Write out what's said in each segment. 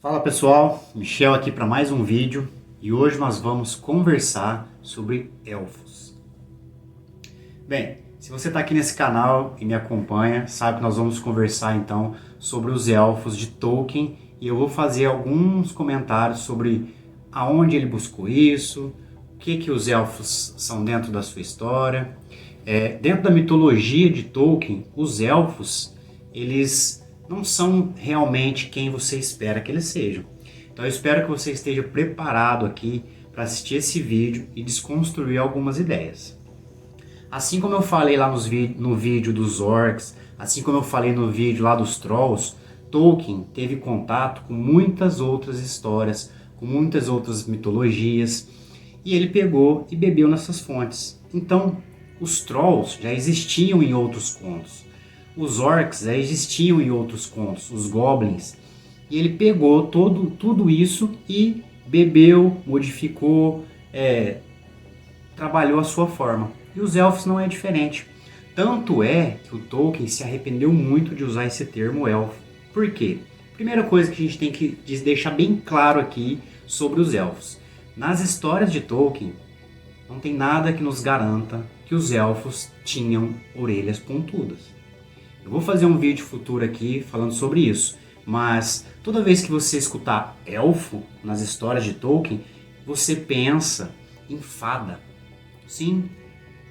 Fala pessoal, Michel aqui para mais um vídeo e hoje nós vamos conversar sobre elfos. Bem, se você está aqui nesse canal e me acompanha, sabe que nós vamos conversar então sobre os elfos de Tolkien e eu vou fazer alguns comentários sobre aonde ele buscou isso, o que os elfos são dentro da sua história. Dentro da mitologia de Tolkien, os elfos, eles não são realmente quem você espera que eles sejam. Então eu espero que você esteja preparado aqui para assistir esse vídeo e desconstruir algumas ideias. Assim como eu falei lá no vídeo dos orcs, assim como eu falei no vídeo lá dos trolls, Tolkien teve contato com muitas outras histórias, com muitas outras mitologias, e ele pegou e bebeu nessas fontes. Então, os trolls já existiam em outros contos. Os orcs já existiam em outros contos, os goblins. E ele pegou tudo isso e bebeu, modificou, trabalhou a sua forma. E os elfos não é diferente. Tanto é que o Tolkien se arrependeu muito de usar esse termo elfo. Por quê? Primeira coisa que a gente tem que deixar bem claro aqui sobre os elfos. Nas histórias de Tolkien, não tem nada que nos garanta que os elfos tinham orelhas pontudas. Eu vou fazer um vídeo futuro aqui falando sobre isso, mas toda vez que você escutar elfo nas histórias de Tolkien, você pensa em fada. Sim,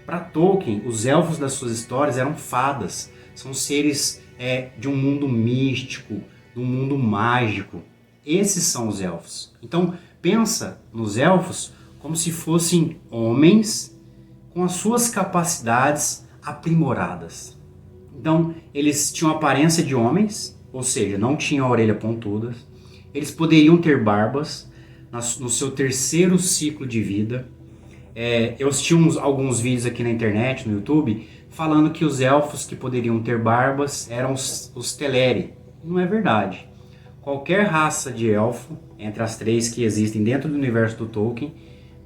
para Tolkien, os elfos das suas histórias eram fadas, são seres de um mundo místico, de um mundo mágico. Esses são os elfos. Então pensa nos elfos como se fossem homens com as suas capacidades aprimoradas. Então, eles tinham aparência de homens, ou seja, não tinham a orelha pontuda. Eles poderiam ter barbas no seu terceiro ciclo de vida. Eu assisti alguns vídeos aqui na internet, no YouTube, falando que os elfos que poderiam ter barbas eram os Teleri. Não é verdade. Qualquer raça de elfo, entre as três que existem dentro do universo do Tolkien,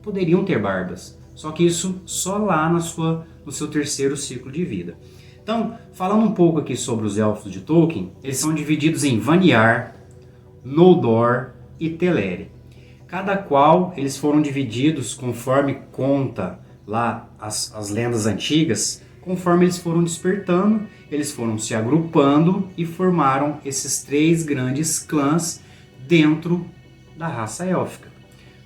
poderiam ter barbas. Só que isso só lá no seu terceiro ciclo de vida. Então, falando um pouco aqui sobre os elfos de Tolkien, eles são divididos em Vanyar, Noldor e Teleri. Cada qual eles foram divididos conforme conta lá as lendas antigas, conforme eles foram despertando, eles foram se agrupando e formaram esses três grandes clãs dentro da raça élfica.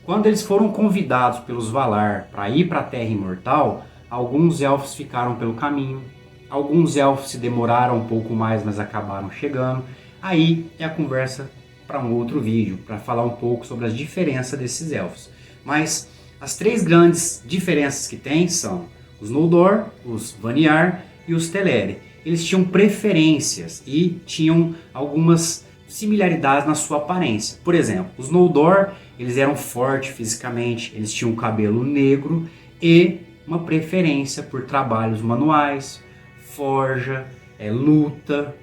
Quando eles foram convidados pelos Valar para ir para a Terra Imortal, alguns elfos ficaram pelo caminho. Alguns elfos se demoraram um pouco mais, mas acabaram chegando. Aí é a conversa para um outro vídeo, para falar um pouco sobre as diferenças desses elfos. Mas as três grandes diferenças que tem são os Noldor, os Vanyar e os Teleri. Eles tinham preferências e tinham algumas similaridades na sua aparência. Por exemplo, os Noldor, eles eram fortes fisicamente, eles tinham cabelo negro e uma preferência por trabalhos manuais, forja, luta.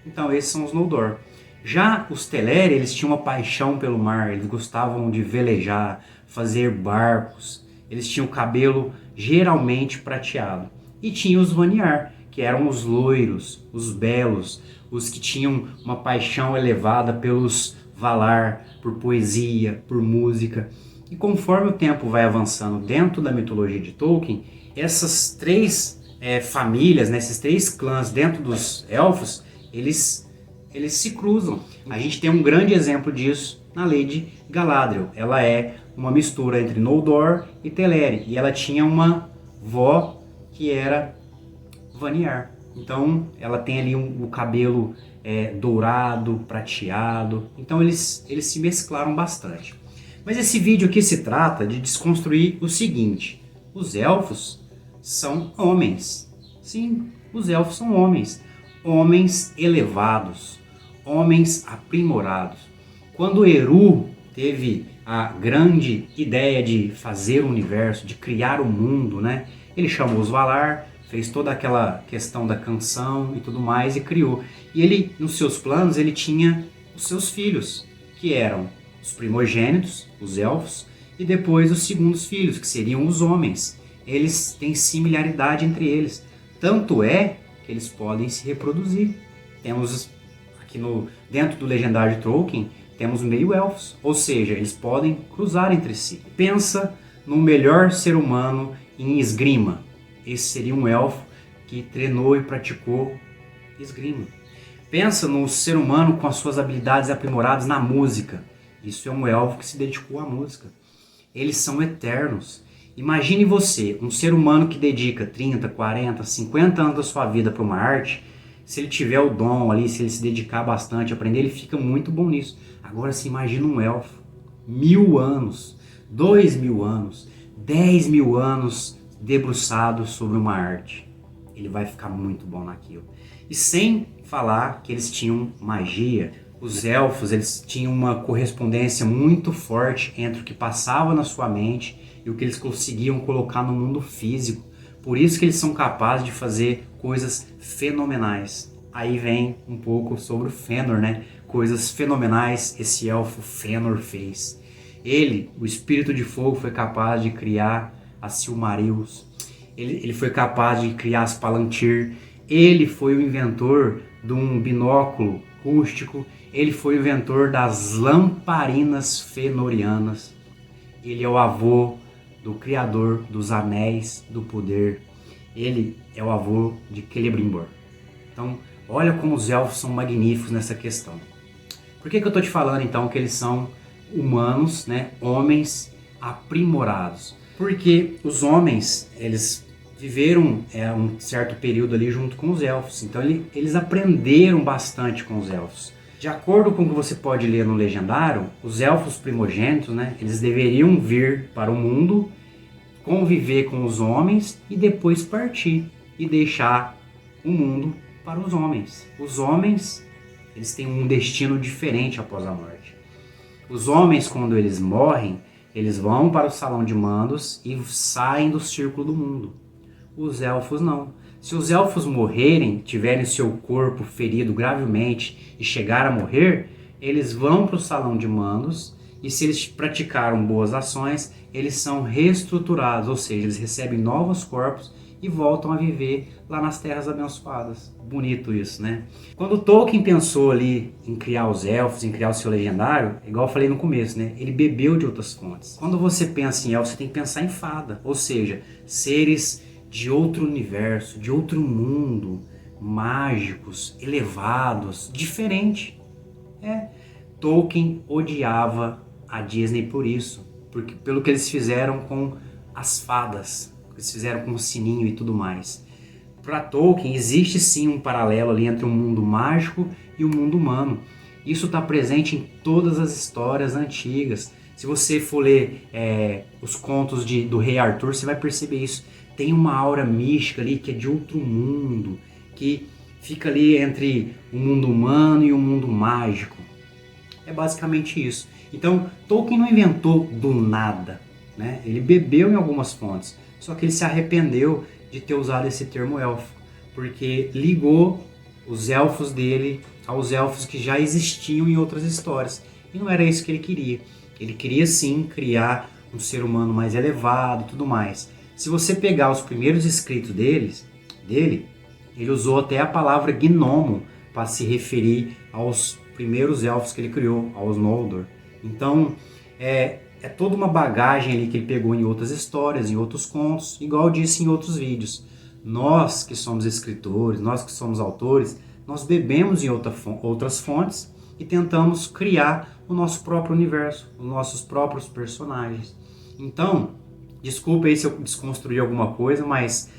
Então esses são os Noldor. Já os Teleri, eles tinham uma paixão pelo mar, eles gostavam de velejar, fazer barcos, eles tinham cabelo geralmente prateado. E tinha os Vanyar, que eram os loiros, os belos, os que tinham uma paixão elevada pelos Valar, por poesia, por música. E conforme o tempo vai avançando dentro da mitologia de Tolkien, essas três famílias, né, esses três clãs dentro dos elfos, eles se cruzam. A gente tem um grande exemplo disso na Lady Galadriel. Ela é uma mistura entre Noldor e Teleri. E ela tinha uma vó que era Vanyar. Então ela tem ali o cabelo dourado, prateado. Então eles se mesclaram bastante. Mas esse vídeo aqui se trata de desconstruir o seguinte: os elfos são homens. Sim, os elfos são homens. Homens elevados, homens aprimorados. Quando Eru teve a grande ideia de fazer o universo, de criar o mundo, né? Ele chamou os Valar, fez toda aquela questão da canção e tudo mais e criou. E ele, nos seus planos, ele tinha os seus filhos, que eram os primogênitos, os elfos, e depois os segundos filhos, que seriam os homens. Eles têm similaridade entre eles. Tanto é que eles podem se reproduzir. Temos aqui dentro do Legendário de Tolkien, temos meio-elfos, ou seja, eles podem cruzar entre si. Pensa no melhor ser humano em esgrima. Esse seria um elfo que treinou e praticou esgrima. Pensa no ser humano com as suas habilidades aprimoradas na música. Isso é um elfo que se dedicou à música. Eles são eternos. Imagine você, um ser humano que dedica 30, 40, 50 anos da sua vida para uma arte. Se ele tiver o dom ali, se ele se dedicar bastante, aprender, ele fica muito bom nisso. Agora se imagina um elfo, 1000 anos, 2000 anos, 10.000 anos debruçado sobre uma arte. Ele vai ficar muito bom naquilo. E sem falar que eles tinham magia. Os elfos, eles tinham uma correspondência muito forte entre o que passava na sua mente e o que eles conseguiam colocar no mundo físico. Por isso que eles são capazes de fazer coisas fenomenais. Aí vem um pouco sobre o Fëanor, né? Coisas fenomenais esse elfo Fëanor fez. Ele, o espírito de fogo, foi capaz de criar as Silmarils. Ele foi capaz de criar as Palantir. Ele foi o inventor de um binóculo rústico. Ele foi o inventor das lamparinas fëanorianas. Ele é o avô do criador dos Anéis do Poder. Ele é o avô de Celebrimbor. Então, olha como os elfos são magníficos nessa questão. Por que eu estou te falando então que eles são humanos, né? Homens aprimorados? Porque os homens, eles viveram um certo período ali junto com os elfos. Então eles aprenderam bastante com os elfos. De acordo com o que você pode ler no Legendário, os elfos primogênitos, né, eles deveriam vir para o mundo, conviver com os homens e depois partir e deixar o mundo para os homens. Os homens, eles têm um destino diferente após a morte. Os homens, quando eles morrem, eles vão para o salão de mandos e saem do círculo do mundo. Os elfos não. Se os elfos morrerem, tiverem seu corpo ferido gravemente e chegar a morrer, eles vão para o salão de mandos e se eles praticaram boas ações, eles são reestruturados, ou seja, eles recebem novos corpos e voltam a viver lá nas Terras Abençoadas. Bonito isso, né? Quando Tolkien pensou ali em criar os elfos, em criar o seu legendário, igual eu falei no começo, né? Ele bebeu de outras fontes. Quando você pensa em elfos, você tem que pensar em fada, ou seja, seres de outro universo, de outro mundo, mágicos, elevados, diferente. Tolkien odiava a Disney por isso, porque pelo que eles fizeram com as fadas, eles fizeram com o sininho e tudo mais. Para Tolkien existe sim um paralelo ali entre o mundo mágico e o mundo humano. Isso está presente em todas as histórias antigas. Se você for ler os contos do Rei Arthur, você vai perceber isso. Tem uma aura mística ali que é de outro mundo, que fica ali entre o mundo humano e o mundo mágico. É basicamente isso. Então, Tolkien não inventou do nada, né? Ele bebeu em algumas fontes, só que ele se arrependeu de ter usado esse termo elfo, porque ligou os elfos dele aos elfos que já existiam em outras histórias. E não era isso que ele queria. Ele queria sim criar um ser humano mais elevado e tudo mais. Se você pegar os primeiros escritos dele, ele usou até a palavra gnomo para se referir aos primeiros elfos que ele criou, aos Noldor. Então, é toda uma bagagem ali que ele pegou em outras histórias, em outros contos, igual eu disse em outros vídeos. Nós que somos escritores, nós que somos autores, nós bebemos em outras fontes e tentamos criar o nosso próprio universo, os nossos próprios personagens. Então, desculpa aí se eu desconstruí alguma coisa, mas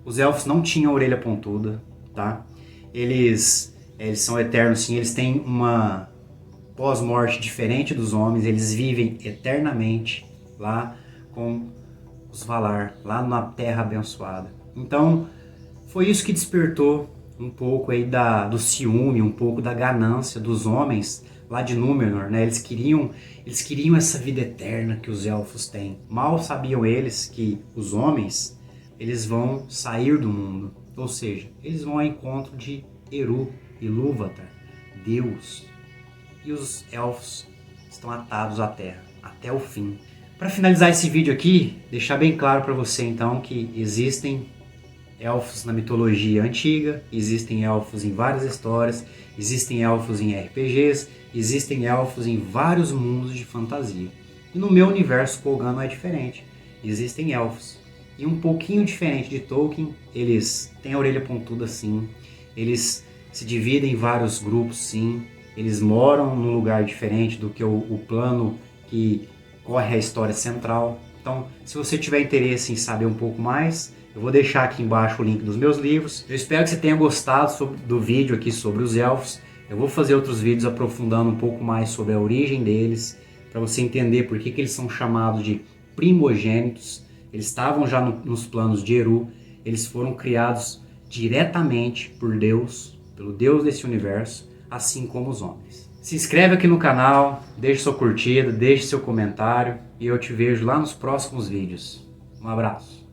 os elfos não tinham orelha pontuda, tá? Eles são eternos, sim. Eles têm uma pós-morte diferente dos homens. Eles vivem eternamente lá com os Valar, lá na Terra Abençoada. Então, foi isso que despertou um pouco aí do ciúme, um pouco da ganância dos homens lá de Númenor, né? Eles queriam essa vida eterna que os elfos têm. Mal sabiam eles que os homens, eles vão sair do mundo. Ou seja, eles vão ao encontro de Eru, Ilúvatar, Deus. E os elfos estão atados à terra, até o fim. Para finalizar esse vídeo aqui, deixar bem claro para você então que existem elfos na mitologia antiga, existem elfos em várias histórias, existem elfos em RPGs, existem elfos em vários mundos de fantasia. E no meu universo Colgano é diferente. Existem elfos. E um pouquinho diferente de Tolkien, eles têm a orelha pontuda sim, eles se dividem em vários grupos sim, eles moram num lugar diferente do que o plano que corre a história central. Então, se você tiver interesse em saber um pouco mais, eu vou deixar aqui embaixo o link dos meus livros. Eu espero que você tenha gostado do vídeo aqui sobre os elfos. Eu vou fazer outros vídeos aprofundando um pouco mais sobre a origem deles, para você entender por que eles são chamados de primogênitos. Eles estavam já nos planos de Eru, eles foram criados diretamente por Deus, pelo Deus desse universo, assim como os homens. Se inscreve aqui no canal, deixe sua curtida, deixe seu comentário e eu te vejo lá nos próximos vídeos. Um abraço.